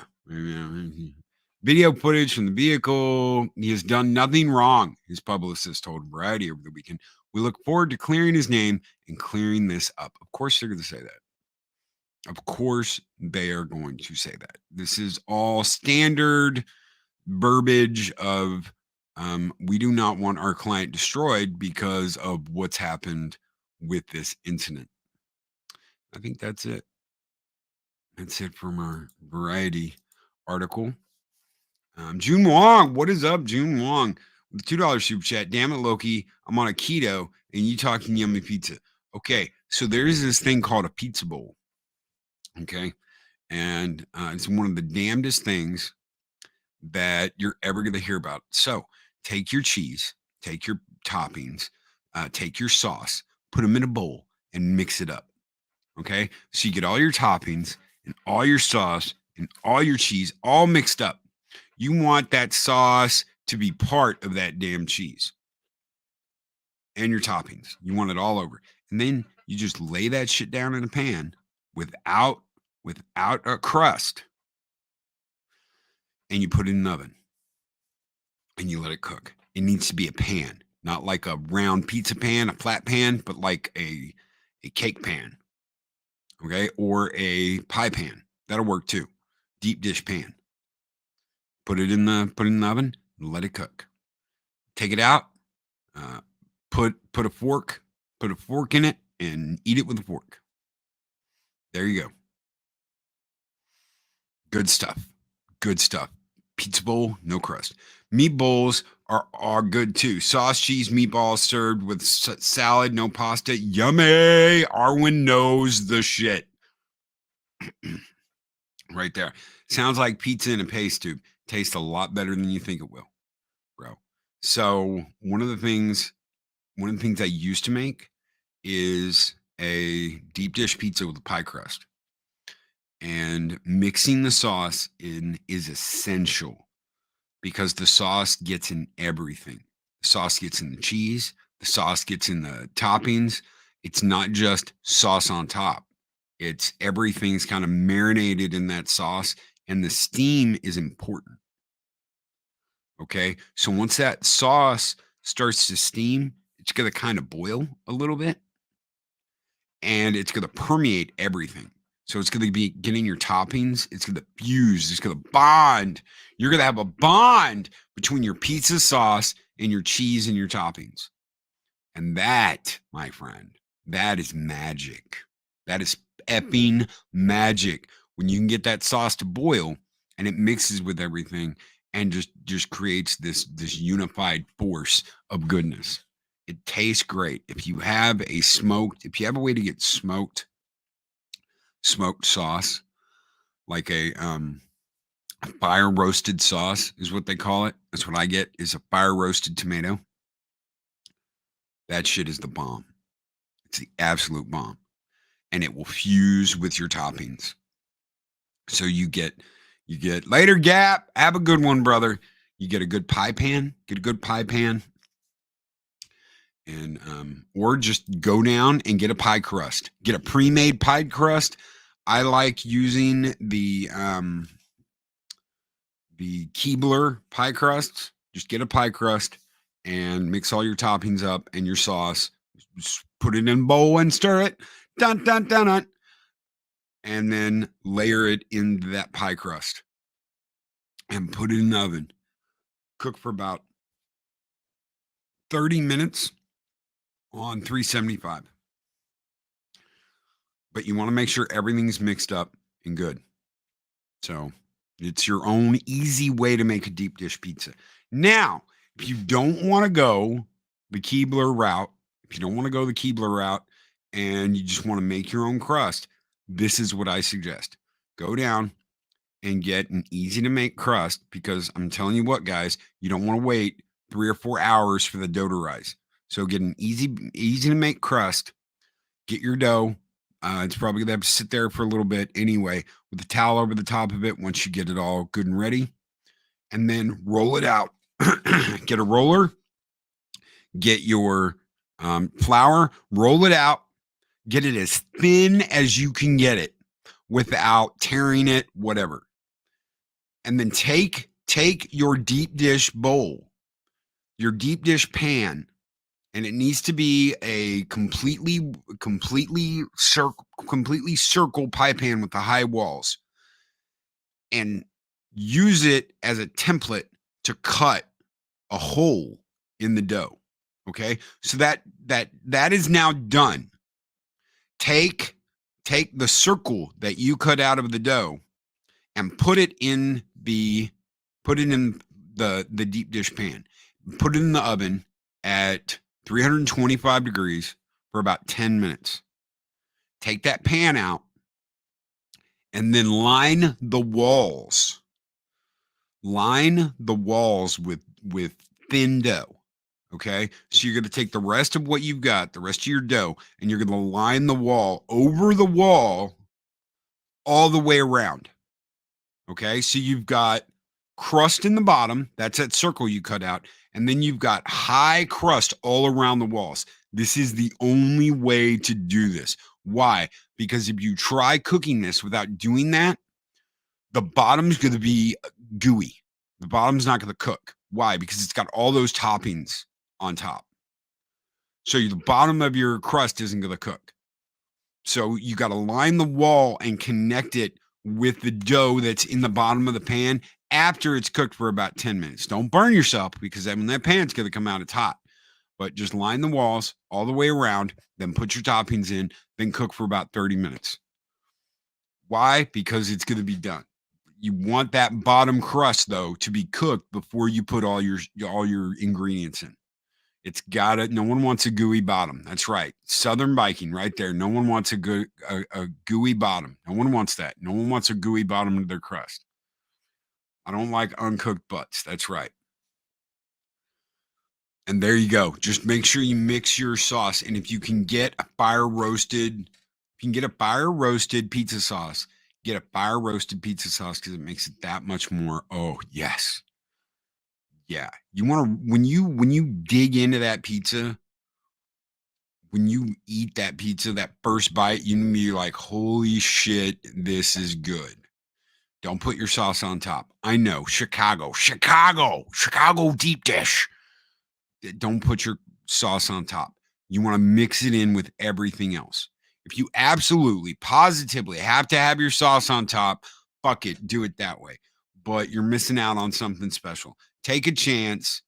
Speaker 7: video footage from the vehicle. He has done nothing wrong, his publicist told Variety over the weekend. We look forward to clearing his name and clearing this up. Of course, they're going to say that. Of course, they are going to say that. This is all standard verbiage of we do not want our client destroyed because of what's happened with this incident. I think that's it. That's it from our Variety article. June Wong, what is up, June Wong? With $2 super chat. Damn it, Loki. I'm on a keto and you talking yummy pizza. Okay, so there is this thing called a pizza bowl. Okay, and it's one of the damnedest things that you're ever going to hear about. So take your cheese, take your toppings, take your sauce, put them in a bowl and mix it up. Okay, so you get all your toppings and all your sauce and all your cheese all mixed up. You want that sauce to be part of that damn cheese and your toppings. You want it all over. And then you just lay that shit down in a pan without a crust, and you put it in the oven and you let it cook. It needs to be a pan, not like a round pizza pan, a flat pan, but like a cake pan, okay, or a pie pan. That'll work too. Deep dish pan. Put it in the oven and let it cook. Take it out. Put a fork in it and eat it with a fork. There you go. Good stuff. Good stuff. Pizza bowl, no crust. Meatballs are good too. Sauce, cheese, meatballs served with salad, no pasta. Yummy. Arwen knows the shit. Right there. Sounds like pizza in a paste tube. Tastes a lot better than you think it will, bro. So one of the things I used to make is a deep dish pizza with a pie crust. And mixing the sauce in is essential because the sauce gets in everything. The sauce gets in the cheese. The sauce gets in the toppings. It's not just sauce on top. It's everything's kind of marinated in that sauce, and the steam is important. Okay. So once that sauce starts to steam, it's going to kind of boil a little bit and it's going to permeate everything. So it's going to be getting your toppings. It's going to fuse. It's going to bond. You're going to have a bond between your pizza sauce and your cheese and your toppings. And that, my friend, that is magic. That is effing magic. When you can get that sauce to boil and it mixes with everything and just creates this unified force of goodness. It tastes great. If you have a way to get smoked sauce, like a fire roasted sauce is what they call it. That's what I get, is a fire roasted tomato. That shit is the bomb. It's the absolute bomb. And it will fuse with your toppings. So you get later, Gap. Have a good one, brother. You get a good pie pan. And or just go down and get a pie crust. Get a pre-made pie crust. I like using the Keebler pie crusts. Just get a pie crust and mix all your toppings up and your sauce. Just put it in a bowl and stir it. Dun dun dun dun. And then layer it into that pie crust and put it in the oven. Cook for about 30 minutes on 375. But you want to make sure everything's mixed up and good. So it's your own easy way to make a deep dish pizza. Now, if you don't want to go the Keebler route, and you just want to make your own crust, this is what I suggest. Go down and get an easy to make crust, because I'm telling you what, guys, you don't want to wait 3 or 4 hours for the dough to rise. So get an easy to make crust. Get your dough. It's probably going to have to sit there for a little bit anyway, with a towel over the top of it once you get it all good and ready. And then roll it out. Get a roller. Get your flour. Roll it out. Get it as thin as you can get it without tearing it, whatever. And then take your deep dish bowl, your deep dish pan, and it needs to be a completely circle pie pan with the high walls, and use it as a template to cut a hole in the dough. Okay, so that is now done. Take the circle that you cut out of the dough and put it in the deep dish pan. Put it in the oven at 325 degrees for about 10 minutes. Take that pan out and then line the walls. Line the walls with thin dough. Okay, so you're going to take the rest of what you've got, the rest of your dough, and you're going to line the wall over the wall all the way around. Okay, so you've got crust in the bottom. That's that circle you cut out. And then you've got high crust all around the walls. This is the only way to do this. Why? Because if you try cooking this without doing that, the bottom's going to be gooey. The bottom's not going to cook. Why? Because it's got all those toppings on top. So the bottom of your crust isn't going to cook. So you got to line the wall and connect it with the dough that's in the bottom of the pan after it's cooked for about 10 minutes. Don't burn yourself, because then when that pan's going to come out, it's hot. But just line the walls all the way around, then put your toppings in, then cook for about 30 minutes. Why? Because it's going to be done. You want that bottom crust, though, to be cooked before you put all your ingredients in. It's got it. No one wants a gooey bottom. That's right. Southern Viking right there. No one wants a gooey bottom. No one wants that. No one wants a gooey bottom to their crust. I don't like uncooked butts. That's right. And there you go. Just make sure you mix your sauce. And if you can get a fire roasted pizza sauce, get a fire roasted pizza sauce, because it makes it that much more. Oh, yes. Yeah. You want to, when you dig into that pizza, when you eat that pizza, that first bite, you can be like, holy shit, this is good. Don't put your sauce on top. I know, Chicago deep dish. Don't put your sauce on top. You want to mix it in with everything else. If you absolutely, positively have to have your sauce on top, fuck it, do it that way. But you're missing out on something special. Take a chance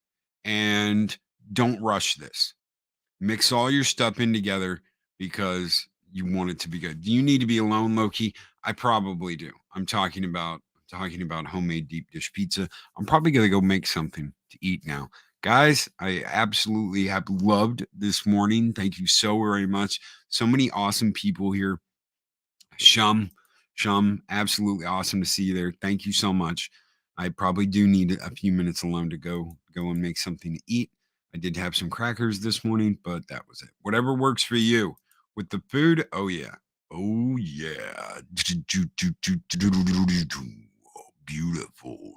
Speaker 7: and don't rush this. Mix all your stuff in together because you want it to be good. Do you need to be alone, Loki? I probably do. I'm talking about homemade deep dish pizza. I'm probably gonna go make something to eat now. Guys, I absolutely have loved this morning. Thank you so very much. So many awesome people here. Shum, absolutely awesome to see you there. Thank you so much. I probably do need a few minutes alone to go and make something to eat. I did have some crackers this morning, but that was it. Whatever works for you. With the food, oh yeah. Oh yeah. Beautiful.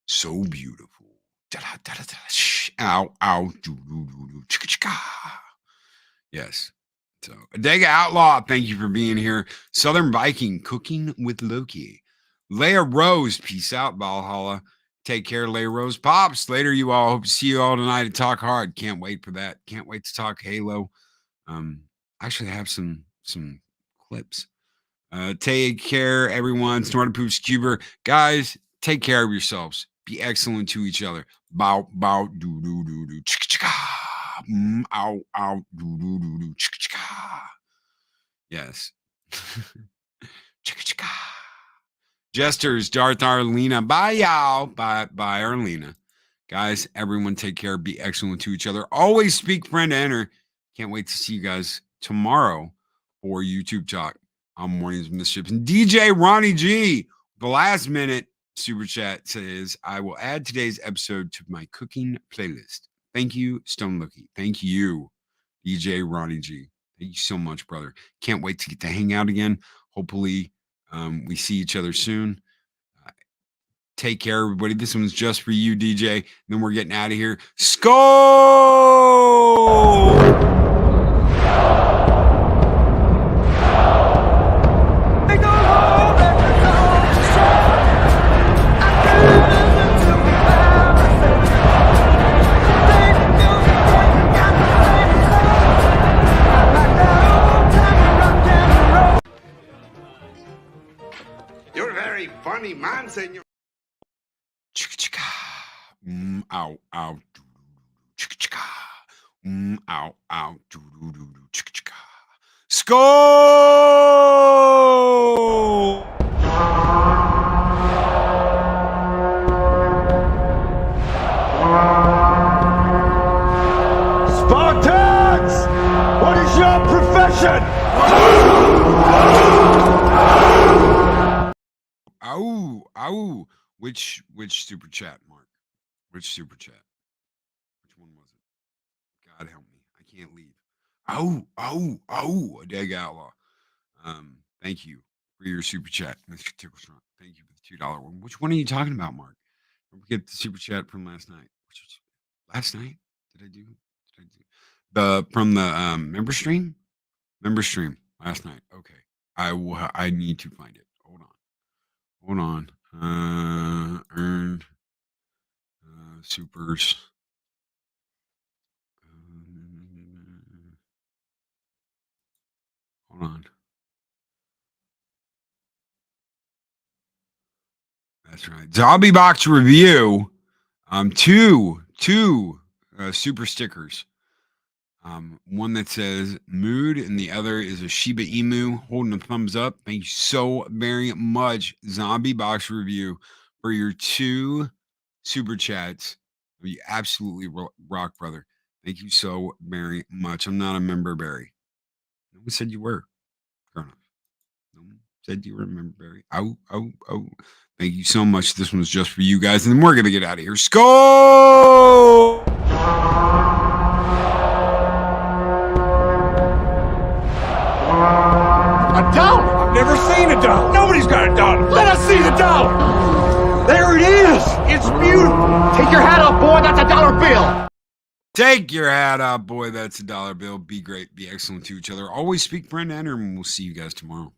Speaker 7: So beautiful. Ow, ow. Yes. So, Adega Outlaw, thank you for being here. Southern Viking, cooking with Loki. Leia Rose, peace out, Valhalla. Take care, Leia Rose. Pops, later, you all. Hope to see you all tonight at Talk Hard. Can't wait for that. Can't wait to talk Halo. Actually, I have some clips. Take care, everyone. Snorted Poops Cuber. Guys, take care of yourselves. Be excellent to each other. Bow, bow, do, do, do, do. Chicka, chicka. Ow, ow, do, do, do, do. Chicka, chicka. Yes. Chicka, chicka. Jesters, Darth Arlena. Bye, y'all. Bye, Arlena. Guys, everyone take care. Be excellent to each other. Always speak friend to enter. Can't wait to see you guys tomorrow for YouTube Talk on Mornings of Mischief. And DJ Ronnie G, the last minute super chat says, I will add today's episode to my cooking playlist. Thank you, Stone Lookie. Thank you, DJ Ronnie G. Thank you so much, brother. Can't wait to get to hang out again. Hopefully, we see each other soon. Take care, everybody. This one's just for you, DJ. Then we're getting out of here. Skull!
Speaker 8: You're a very funny man, senor.
Speaker 7: Chicka chicka. Ow, ow. Chicka chicka. Ow, ow. Chicka chicka. Skull!
Speaker 1: Spartans! What is your profession?
Speaker 7: Ow, ow. Which super chat, Mark? Which super chat? Which one was it? God help me. I can't leave. Oh, Dag Outlaw. Thank you for your super chat, Mr. Ticklestrong. Thank you for the $2 one. Which one are you talking about, Mark? Don't forget the super chat from last night. Which was last night? Did I do the from the member stream? Member stream last night. Okay. I need to find it. Hold on. Earned supers. Hold on. That's right. Zombie Box Review. Two super stickers. One that says mood, and the other is a Shiba Inu holding a thumbs up. Thank you so very much, Zombie Box Review, for your 2 super chats. You absolutely rock, brother. Thank you so very much. I'm not a member, Barry. No one said you were. Fair enough. No one said you were a member, Barry. Oh. Thank you so much. This one's just for you guys, and then we're gonna get out of here. Skull!
Speaker 2: A dollar? I've never seen a dollar. Nobody's got a dollar. Let us see the dollar. There it is. It's beautiful. Take your hat off, boy. That's a dollar bill.
Speaker 7: Take your hat off, boy. That's a dollar bill. Be great. Be excellent to each other. Always speak friend and and we'll see you guys tomorrow.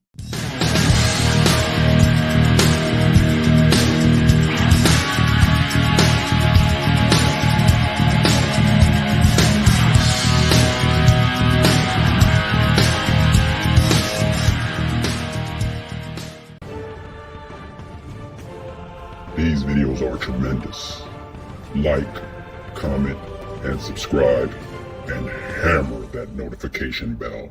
Speaker 9: These videos are tremendous. Like, comment, and subscribe, and hammer that notification bell.